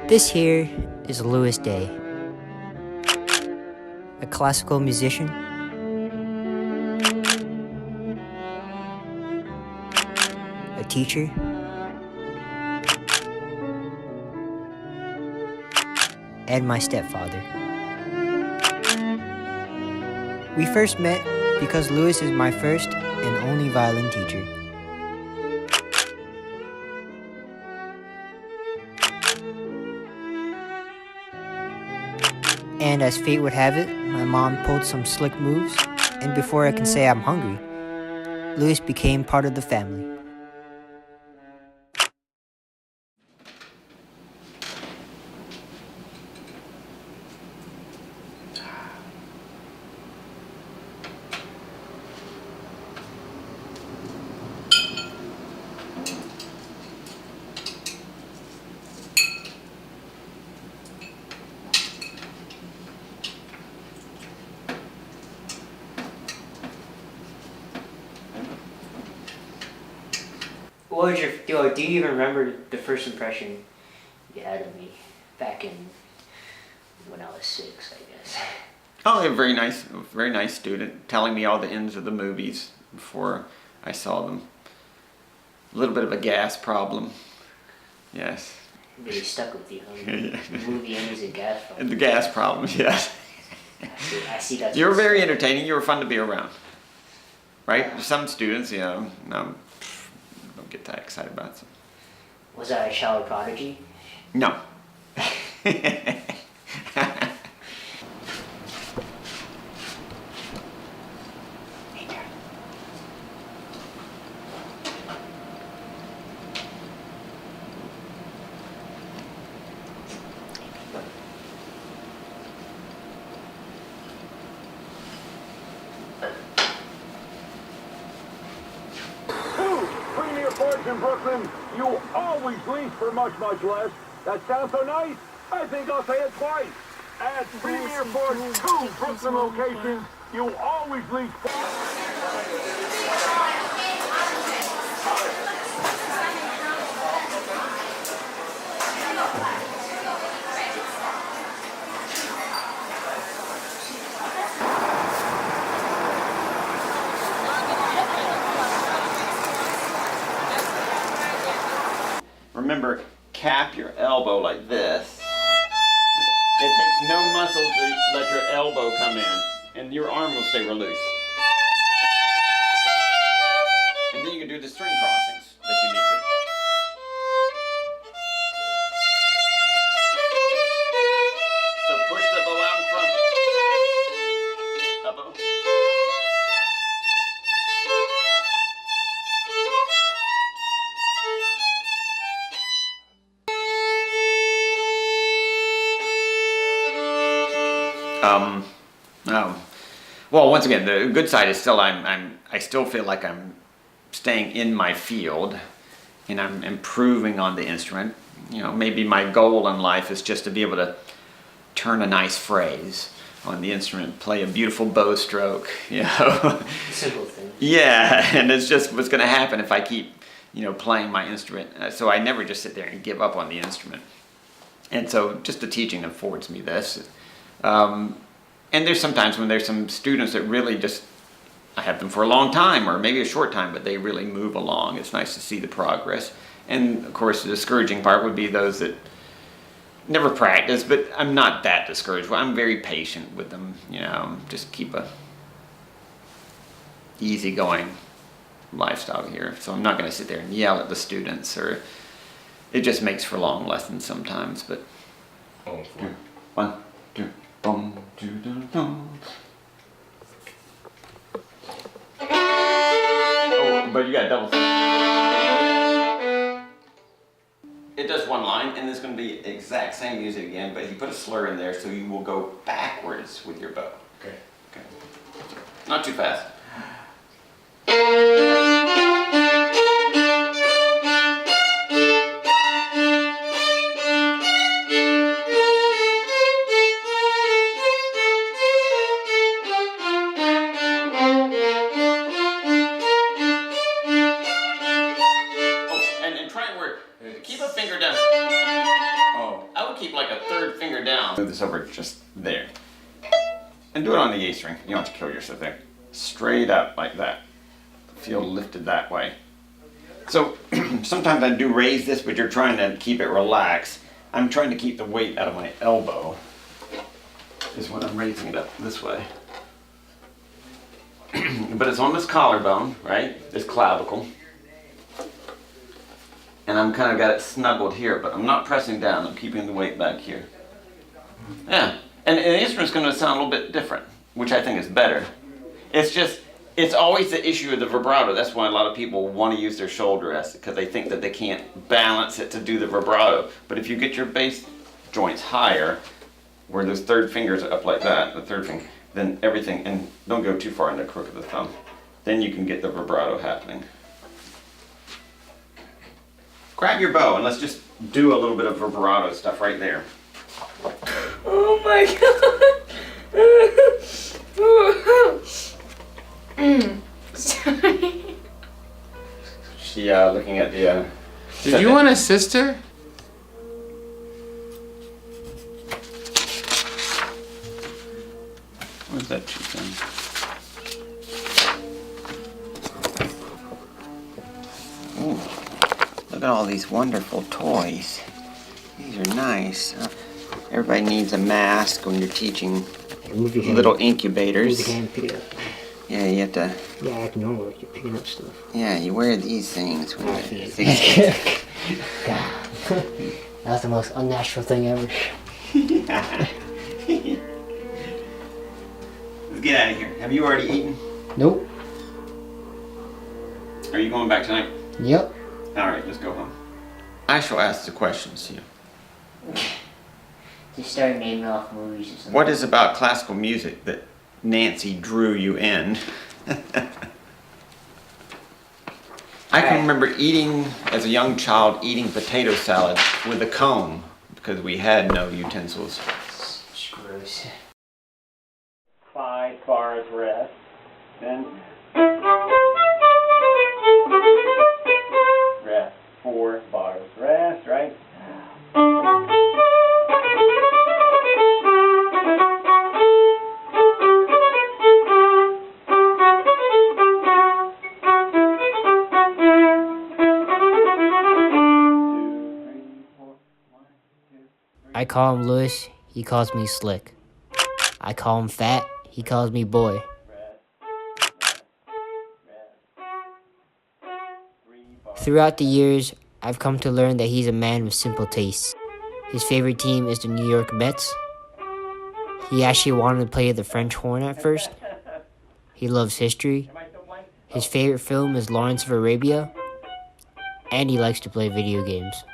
This here is Louis Day, a classical musician, a teacher, and my stepfather. We first met because Louis is my first and only violin teacher. And as fate would have it, my mom pulled some slick moves, and before I can say I'm hungry, Louis became part of the family. What was do you even remember the first impression you had of me back in when I was 6, I guess? Oh, a very nice student, telling me all the ends of the movies before I saw them. A little bit of a gas problem, yes. Really stuck with you, huh? Yeah. The movie ends in gas problem. And the gas problem, yes. I see that. You were very entertaining. You were fun to be around, right? Yeah. Some students, don't get that excited about it. Was I a child prodigy? No. In Brooklyn, you always lease for much, much less. That sounds so nice, I think I'll say it twice. At Premier Ford's 2 Brooklyn locations, you always lease for... Remember, cap your elbow like this. It takes no muscle to let your elbow come in, and your arm will stay released. And then you can do the string crossings that you need to. So push the bow out in front. Elbow. Well, once again, the good side is still I still feel like I'm staying in my field and I'm improving on the instrument. Maybe my goal in life is just to be able to turn a nice phrase on the instrument, play a beautiful bow stroke, Simple thing. Yeah, and it's just what's going to happen if I keep, playing my instrument. So I never just sit there and give up on the instrument. And so just the teaching affords me this. And there's sometimes when there's some students that really just, I have them for a long time or maybe a short time, but they really move along. It's nice to see the progress. And of course the discouraging part would be those that never practice, but I'm not that discouraged. I'm very patient with them, just keep a easygoing lifestyle here. So I'm not going to sit there and yell at the students, or it just makes for long lessons sometimes, but 1, 2, boom, Oh, but you got double. It does one line, and it's going to be exact same music again, but you put a slur in there, so you will go backwards with your bow. Okay. Not too fast. Keep a finger down. Oh, I would keep like a third finger down. Move this over just there. And do it on the A string. You don't have to kill yourself there. Straight up like that. Feel lifted that way. So sometimes I do raise this, but you're trying to keep it relaxed. I'm trying to keep the weight out of my elbow. Is when I'm raising it up this way. But it's on this collarbone, right? This clavicle. And I'm kind of got it snuggled here, but I'm not pressing down. I'm keeping the weight back here. Yeah. And the instrument's going to sound a little bit different, which I think is better. It's just, it's always the issue of the vibrato. That's why a lot of people want to use their shoulder rest, because they think that they can't balance it to do the vibrato. But if you get your bass joints higher, where those third fingers are up like that, the third finger, then everything, and don't go too far in the crook of the thumb, then you can get the vibrato happening. Grab your bow and let's just do a little bit of vibrato stuff right there. Oh my god. Sorry. She looking at the Did you want a sister? Where's that chicken? Ooh, look at all these wonderful toys. These are nice. Everybody needs a mask when you're teaching Move your hand. little Move incubators. your hand, pick it up. Yeah, you have to. Yeah, act normal like you're picking up stuff. Yeah, you wear these things when I you're can't. God. That was the most unnatural thing ever. Let's get out of here. Have you already eaten? Nope. Are you going back tonight? Yep. All right, let's go home. I shall ask the questions to you. Just start naming off movies or something. What is about classical music that Nancy drew you in? I can remember eating, as a young child, eating potato salad with a comb because we had no utensils. It's gross. 5 bars rest, then rest, 4 bars rest, right? I call him Lewis, he calls me Slick. I call him fat, he calls me boy. Throughout the years, I've come to learn that he's a man with simple tastes. His favorite team is the New York Mets. He actually wanted to play the French horn at first. He loves history. His favorite film is Lawrence of Arabia. And he likes to play video games.